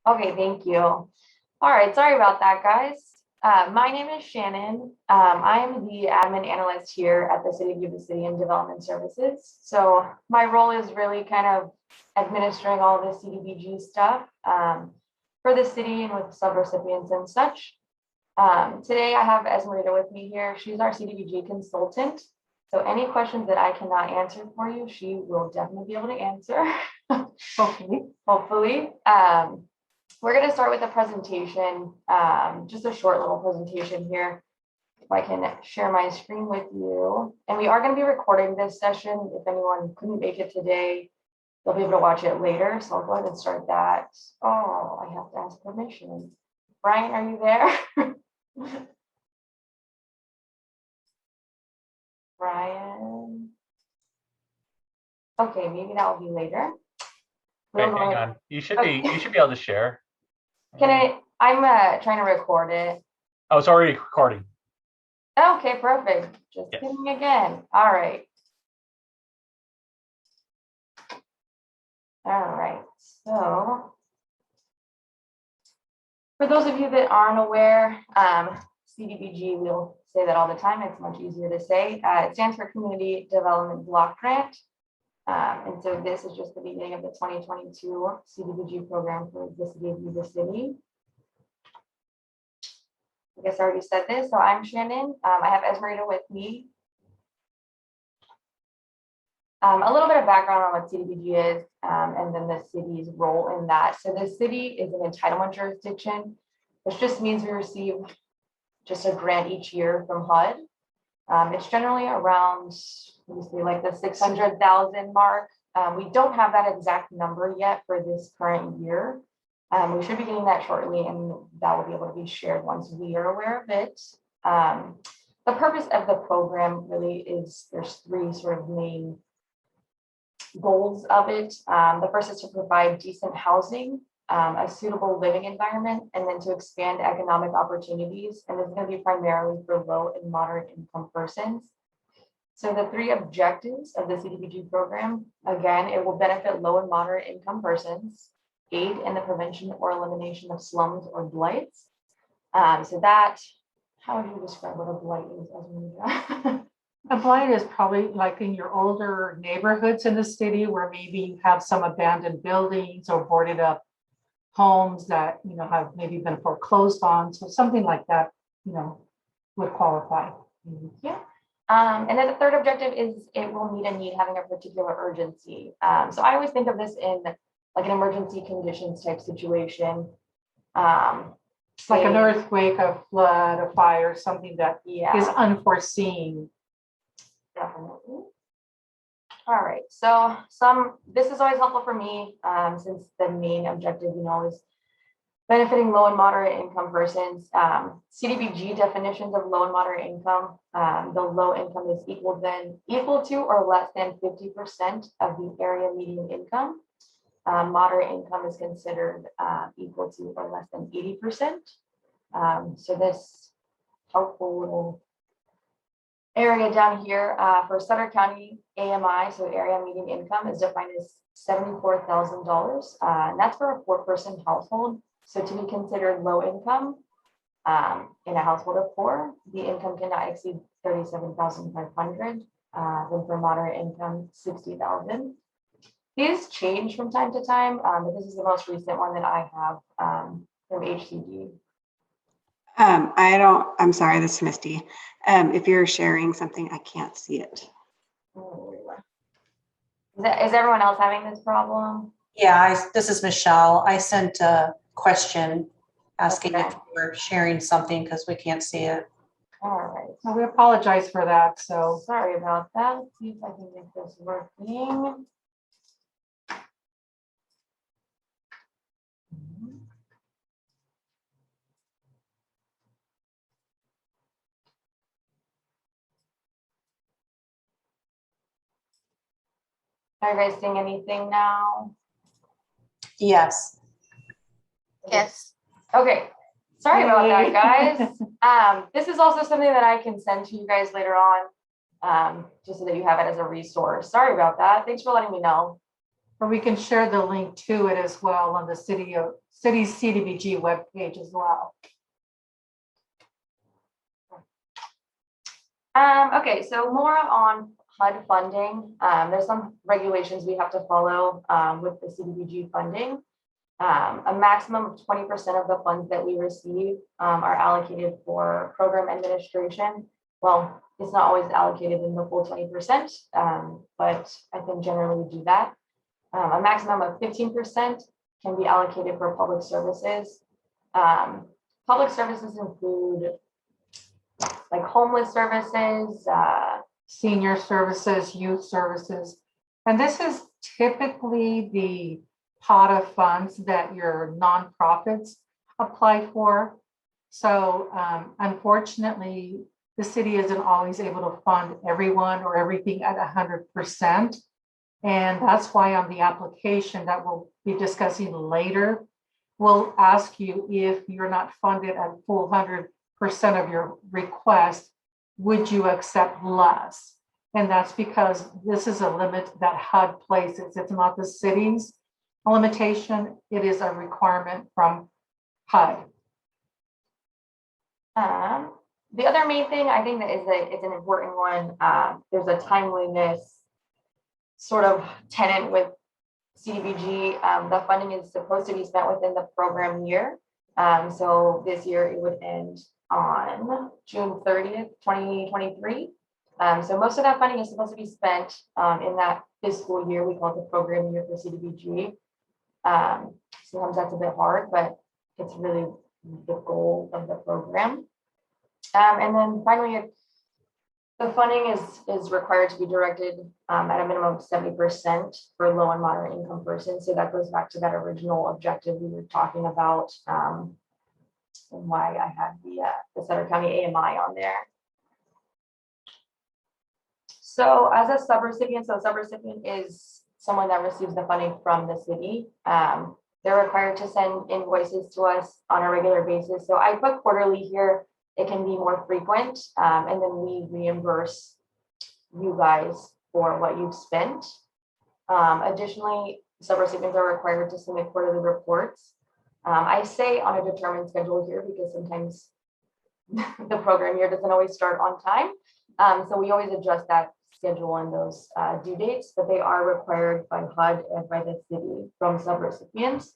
Okay, thank you. All right, sorry about that, guys. My name is Shannon. I'm the admin analyst here at the City of Yuba City and Development Services. So my role is really kind of administering all the CDBG stuff for the city and with sub-recipients and such. Today I have Esmerita with me here. She's our CDBG consultant. So any questions that I cannot answer for you, she will definitely be able to answer. Hopefully. We're going to start with a presentation, just a short little presentation here. If I can share my screen with you. And we are going to be recording this session. If anyone couldn't make it today, they'll be able to watch it later. So I'll go ahead and start that. Oh, I have to ask permission. Brian, are you there? Brian. Okay, maybe that will be later. Wait, hang on. You should be able to share. I'm trying to record it. Oh, it's already recording. Okay, perfect. Just kidding again. All right. So for those of you that aren't aware, CDBG, we'll say that all the time. It's much easier to say. It stands for Community Development Block Grant. And so this is just the beginning of the 2022 CDBG program for the City of Yuba City. I guess I already said this. So I'm Shannon. I have Esmerita with me. A little bit of background on what CDBG is and then the city's role in that. So the city is an entitlement jurisdiction, which just means we receive just a grant each year from HUD. It's generally around, let me see, like the 600,000 mark. We don't have that exact number yet for this current year. We should be getting that shortly, and that will be able to be shared once we are aware of it. The purpose of the program really is, there's three sort of main goals of it. The first is to provide decent housing, a suitable living environment, and then to expand economic opportunities. And this is going to be primarily for low and moderate income persons. So the three objectives of the CDBG program, again, it will benefit low and moderate income persons, aid in the prevention or elimination of slums or blights. So that, how would you describe what a blight is, Esmerita? A blight is probably like in your older neighborhoods in the city where maybe you have some abandoned buildings or boarded up homes that, have maybe been foreclosed on. So something like that, would qualify. Yeah. And then the third objective is it will meet a need having a particular urgency. So I always think of this in like an emergency conditions type situation. Like an earthquake, a flood, a fire, something that is unforeseen. Definitely. All right. So this is always helpful for me since the main objective, is benefiting low and moderate income persons. CDBG definitions of low and moderate income. The low income is equal to or less than 50% of the area median income. Moderate income is considered equal to or less than 80%. So this helpful little area down here for Sutter County AMI, so area median income, is defined as $74,000, and that's for a 4-person household. So to be considered low income in a household of 4, the income cannot exceed $37,500. Then for moderate income, $60,000. These change from time to time, but this is the most recent one that I have from HCD. I'm sorry, this is Misty. If you're sharing something, I can't see it. Is everyone else having this problem? Yeah, this is Michelle. I sent a question asking if we're sharing something because we can't see it. All right. Well, we apologize for that. So sorry about that. Let's see if I can make this working. Are you guys seeing anything now? Yes. Yes. Okay. Sorry about that, guys. This is also something that I can send to you guys later on, just so that you have it as a resource. Sorry about that. Thanks for letting me know. Or we can share the link to it as well on the city's CDBG webpage as well. Okay, so more on HUD funding. There's some regulations we have to follow with the CDBG funding. A maximum of 20% of the funds that we receive are allocated for program administration. Well, it's not always allocated in the full 20%, but I can generally do that. A maximum of 15% can be allocated for public services. Public services include like homeless services, Senior services, youth services. And this is typically the pot of funds that your nonprofits apply for. So unfortunately, the city isn't always able to fund everyone or everything at 100%. And that's why on the application that we'll be discussing later, we'll ask you if you're not funded at full 100% of your request, would you accept less? And that's because this is a limit that HUD places. It's not the city's limitation. It is a requirement from HUD. The other main thing I think that it's an important one. There's a timeliness sort of tenet with CDBG. The funding is supposed to be spent within the program year. So this year it would end on June 30th, 2023. So most of that funding is supposed to be spent in that fiscal year. We call it the program year for CDBG. Sometimes that's a bit hard, but it's really the goal of the program. And then finally, the funding is required to be directed at a minimum of 70% for low and moderate income persons. So that goes back to that original objective we were talking about, and why I had the Sutter County AMI on there. So as a subrecipient, so a subrecipient is someone that receives the funding from the city. They're required to send invoices to us on a regular basis. So I put quarterly here. It can be more frequent, and then we reimburse you guys for what you've spent. Additionally, subrecipients are required to submit quarterly reports. I say on a determined schedule here because sometimes the program year doesn't always start on time. So we always adjust that schedule and those due dates, but they are required by HUD and by the city from subrecipients.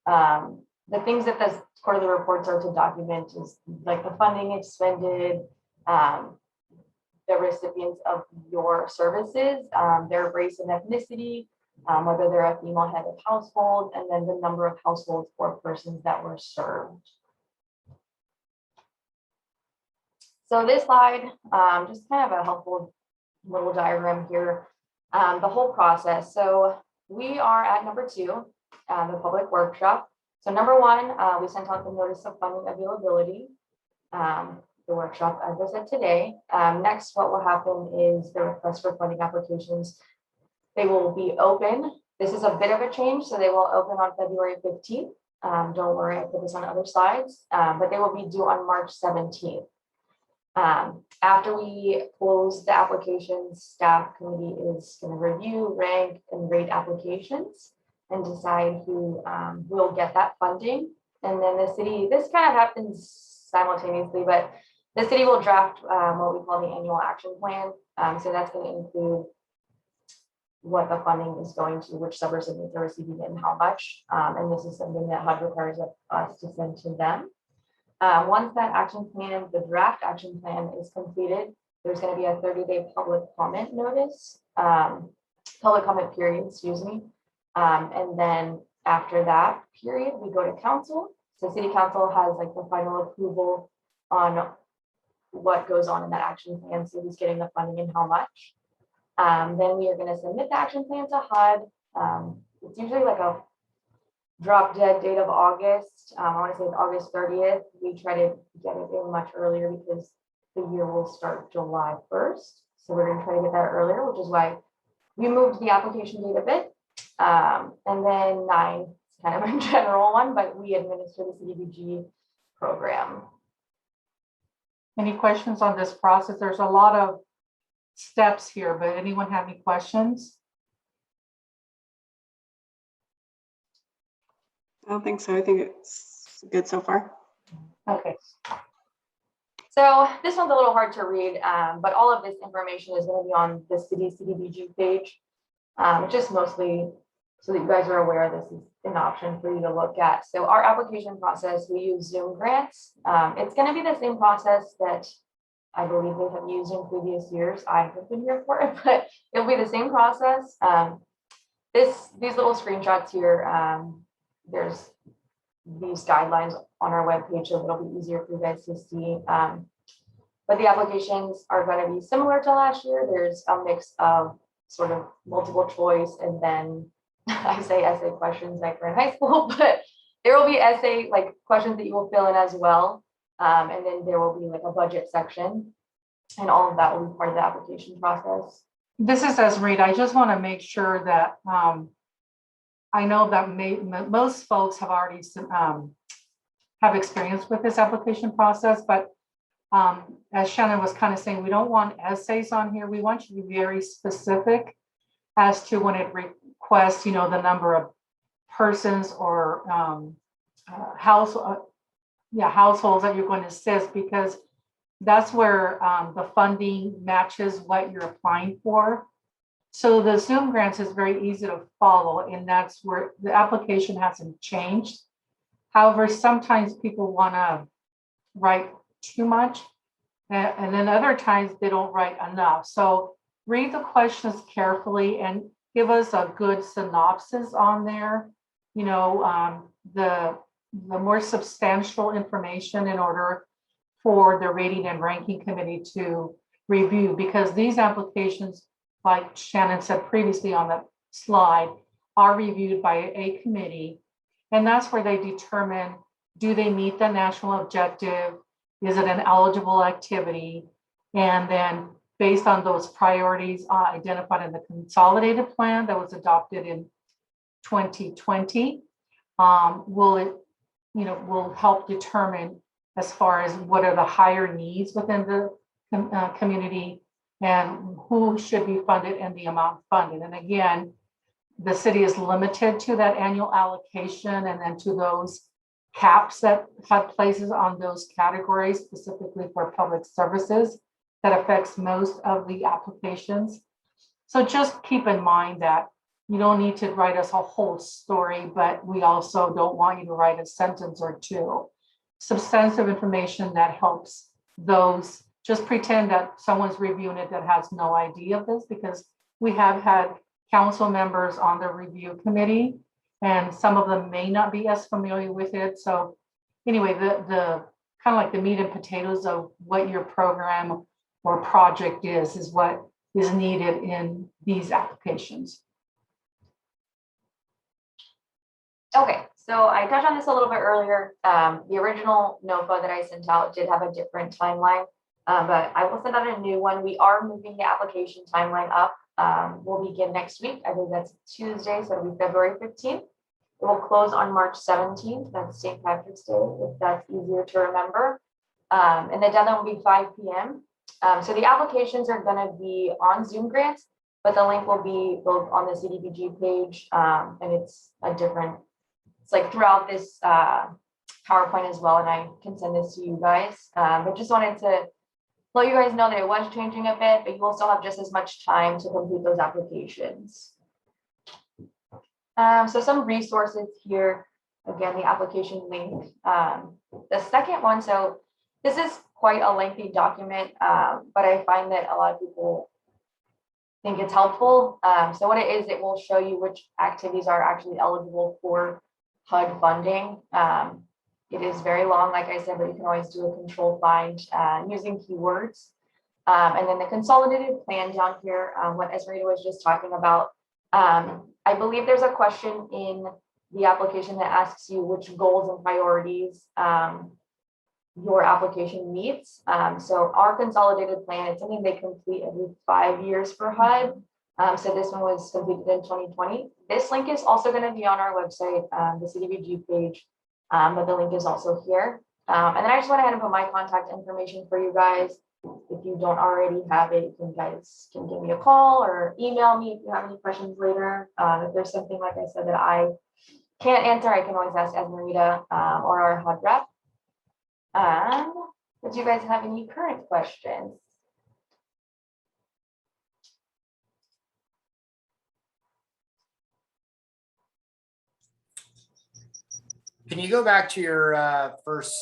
The things that the quarterly reports are to document is like the funding expended, the recipients of your services, their race and ethnicity, whether they're a female head of household, and then the number of households or persons that were served. So this slide, just kind of a helpful little diagram here, the whole process. So we are at number 2, the public workshop. So number 1, we sent out the notice of funding availability, the workshop, as I said today. Next, what will happen is the request for funding applications. They will be open. This is a bit of a change, so they will open on February 15th. Don't worry, I put this on other slides, but they will be due on March 17th. After we close the applications, staff committee is going to review, rank, and rate applications and decide who will get that funding. And then the city, this kind of happens simultaneously, but the city will draft what we call the annual action plan. So that's going to include what the funding is going to, which subrecipients are receiving it and how much. And this is something that HUD requires us to send to them. Once that action plan, the draft action plan is completed, there's going to be a 30-day public comment notice, public comment period, excuse me. And then after that period, we go to council. So city council has like the final approval on what goes on in that action plan. So who's getting the funding and how much. Then we are going to submit the action plan to HUD. It's usually like a drop dead date of August. I want to say it's August 30th. We try to get it in much earlier because the year will start July 1st. So we're going to try to get that earlier, which is why we moved the application date a bit. And then 9 is kind of a general one, but we administer the CDBG program. Any questions on this process? There's a lot of steps here, but anyone have any questions? I don't think so. I think it's good so far. Okay. So this one's a little hard to read, but all of this information is going to be on the city CDBG page. Just mostly so that you guys are aware this is an option for you to look at. So our application process, we use Zoom grants. It's going to be the same process that I believe they have used in previous years. I haven't been here for it, but it'll be the same process. These little screenshots here, there's these guidelines on our webpage, so it'll be easier for you guys to see. But the applications are going to be similar to last year. There's a mix of sort of multiple choice, and then I say essay questions like we're in high school, but there will be essay like questions that you will fill in as well. And then there will be like a budget section, and all of that will be part of the application process. This is as Reed. I just want to make sure that I know that most folks have already have experience with this application process, but as Shannon was kind of saying, we don't want essays on here. We want you to be very specific as to when it requests, the number of persons or households that you're going to assist, because that's where the funding matches what you're applying for. So the Zoom grants is very easy to follow, and that's where the application hasn't changed. However, sometimes people want to write too much, and then other times they don't write enough. So read the questions carefully and give us a good synopsis on there. The more substantial information in order for the rating and ranking committee to review, because these applications, like Shannon said previously on the slide, are reviewed by a committee, and that's where they determine, do they meet the national objective? Is it an eligible activity? And then based on those priorities identified in the consolidated plan that was adopted in 2020, will help determine as far as what are the higher needs within the community and who should be funded and the amount funded. And again, the city is limited to that annual allocation and then to those caps that HUD places on those categories, specifically for public services, that affects most of the applications. So just keep in mind that you don't need to write us a whole story, but we also don't want you to write a sentence or two. Substantive information that helps those. Just pretend that someone's reviewing it that has no idea of this, because we have had council members on the review committee, and some of them may not be as familiar with it. So anyway, the kind of like the meat and potatoes of what your program or project is what is needed in these applications. Okay, so I touched on this a little bit earlier. The original NOFA that I sent out did have a different timeline, but I will send out a new one. We are moving the application timeline up. We'll begin next week. I think that's Tuesday, so it'll be February 15th. It will close on March 17th. That's St. Patrick's Day, if that's easier to remember. And the deadline will be 5 p.m. So the applications are going to be on Zoom grants, but the link will be both on the CDBG page, and it's like throughout this PowerPoint as well, and I can send this to you guys. But just wanted to let you guys know that it was changing a bit, but you will still have just as much time to complete those applications. So some resources here. Again, the application link. The second one, so this is quite a lengthy document, but I find that a lot of people think it's helpful. So what it is, it will show you which activities are actually eligible for HUD funding. It is very long, like I said, but you can always do a control find using keywords. And then the consolidated plan down here, what Esmerita was just talking about. I believe there's a question in the application that asks you which goals and priorities your application meets. So our consolidated plan, it's something they complete every 5 years for HUD. So this one was completed in 2020. This link is also going to be on our website, the CDBG page, but the link is also here. And then I just went ahead and put my contact information for you guys. If you don't already have it, you guys can give me a call or email me if you have any questions later. If there's something, like I said, that I can't answer, I can always ask Esmerita or our HUD rep. Did you guys have any current questions? Can you go back to your first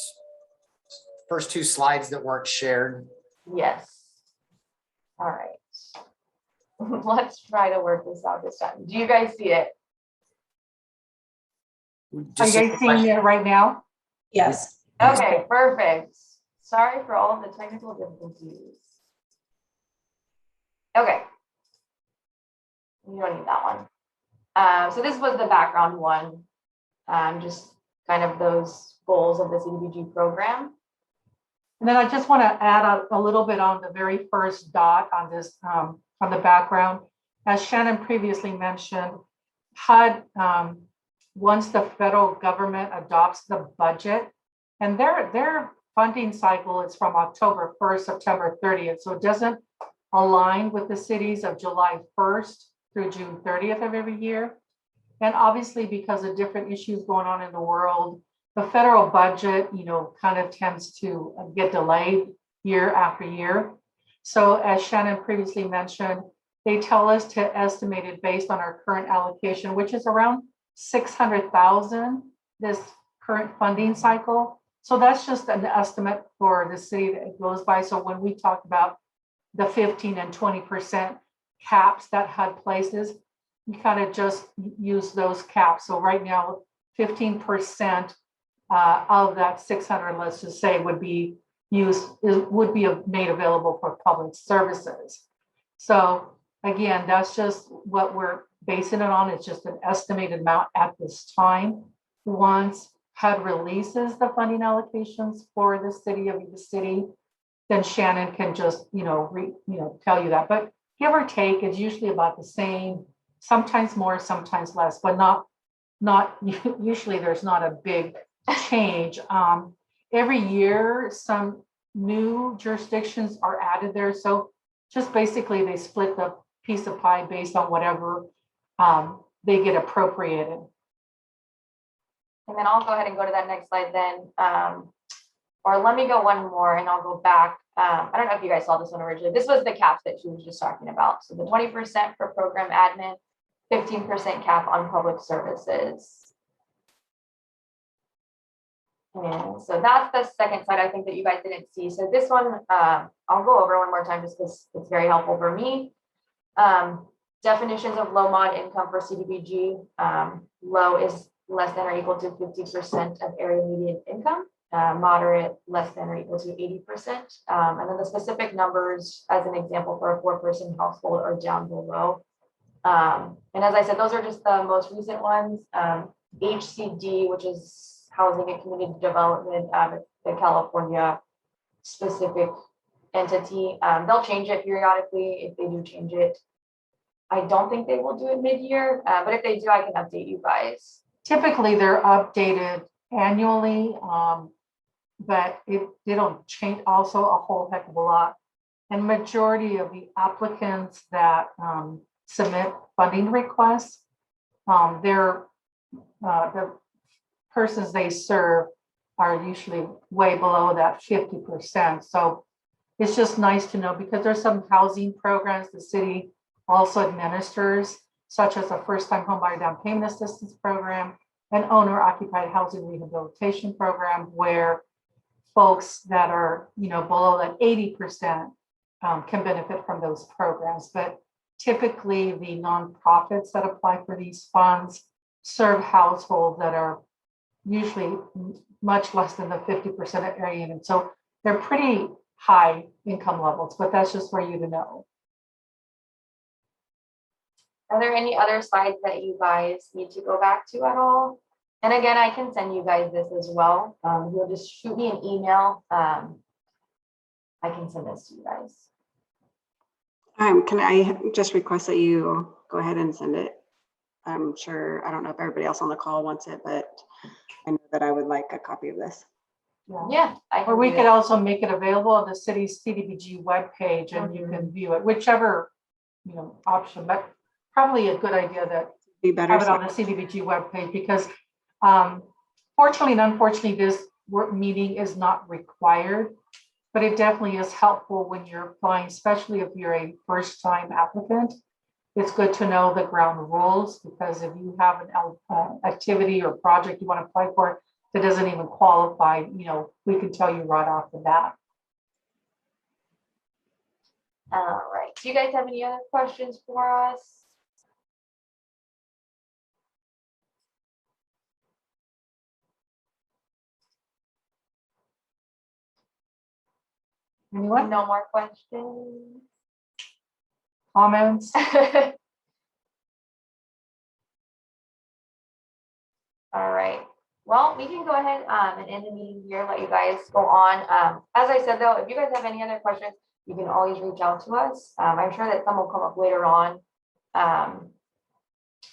two slides that weren't shared? Yes. All right. Let's try to work this out this time. Do you guys see it? Are you guys seeing it right now? Yes. Okay, perfect. Sorry for all of the technical difficulties. Okay. You don't need that one. So this was the background one. Just kind of those goals of the CDBG program. And then I just want to add a little bit on the very first dot on this, on the background. As Shannon previously mentioned, HUD, once the federal government adopts the budget, and their funding cycle is from October 1st, September 30th. So it doesn't align with the cities of July 1st through June 30th of every year. And obviously, because of different issues going on in the world, the federal budget, kind of tends to get delayed year after year. So as Shannon previously mentioned, they tell us to estimate it based on our current allocation, which is around 600,000 this current funding cycle. So that's just an estimate for the city that it goes by. So when we talk about the 15 and 20% caps that HUD places, you kind of just use those caps. So right now, 15% of that 600, let's just say, would be made available for public services. So again, that's just what we're basing it on. It's just an estimated amount at this time. Once HUD releases the funding allocations for the City of Yuba City, then Shannon can just tell you that. But give or take, it's usually about the same. Sometimes more, sometimes less, but not usually. There's not a big change. Every year, some new jurisdictions are added there. So just basically, they split the piece of pie based on whatever they get appropriated. And then I'll go ahead and go to that next slide then. Or let me go one more and I'll go back. I don't know if you guys saw this one originally. This was the caps that she was just talking about. So the 20% for program admin, 15% cap on public services. And so that's the second slide I think that you guys didn't see. So this one, I'll go over one more time just because it's very helpful for me. Definitions of low mod income for CDBG. Low is less than or equal to 50% of area median income. Moderate, less than or equal to 80%. And then the specific numbers, as an example, for a 4-person household are down below. And as I said, those are just the most recent ones. HCD, which is Housing and Community Development, the California specific entity. They'll change it periodically if they do change it. I don't think they will do it mid-year, but if they do, I can update you guys. Typically, they're updated annually, but they don't change also a whole heck of a lot. And majority of the applicants that submit funding requests, the persons they serve are usually way below that 50%. So it's just nice to know, because there's some housing programs the city also administers, such as a first-time homebuyer down payment assistance program, an owner-occupied housing rehabilitation program, where folks that are below that 80% can benefit from those programs. But typically, the nonprofits that apply for these funds serve households that are usually much less than the 50% area. And so they're pretty high income levels, but that's just for you to know. Are there any other slides that you guys need to go back to at all? And again, I can send you guys this as well. You'll just shoot me an email. I can send this to you guys. Can I just request that you go ahead and send it? I'm sure, I don't know if everybody else on the call wants it, but I know that I would like a copy of this. Yeah. Or we could also make it available on the city's CDBG webpage, and you can view it, whichever option. But probably a good idea that Be better. have it on the CDBG webpage, because Fortunately and unfortunately, this work meeting is not required, but it definitely is helpful when you're applying, especially if you're a first-time applicant. It's good to know the ground rules, because if you have an activity or project you want to apply for that doesn't even qualify, we can tell you right off the bat. All right. Do you guys have any other questions for us? Anyone? No more questions? Comments? All right. Well, we can go ahead and end the meeting here, let you guys go on. As I said, though, if you guys have any other questions, you can always reach out to us. I'm sure that some will come up later on.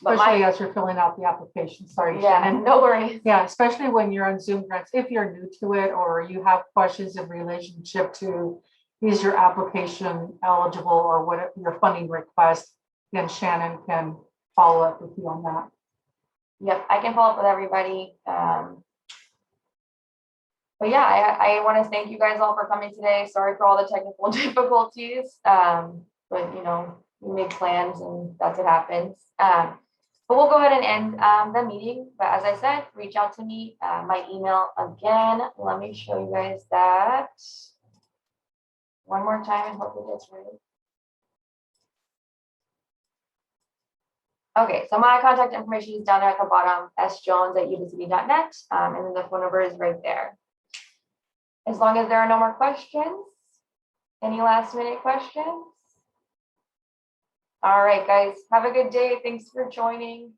But Especially as you're filling out the application. Sorry, yeah, Shannon. no worries. Yeah, especially when you're on Zoom grants, if you're new to it or you have questions in relationship to is your application eligible or what your funding request, then Shannon can follow up with you on that. Yep, I can follow up with everybody. But yeah, I want to thank you guys all for coming today. Sorry for all the technical difficulties. But we make plans and that's what happens. But we'll go ahead and end the meeting. But as I said, reach out to me. My email again. Let me show you guys that one more time and hope it gets right. Okay, so my contact information is down there at the bottom, sjones@yubacity.net, and then the phone number is right there. As long as there are no more questions, any last minute questions? All right, guys, have a good day. Thanks for joining.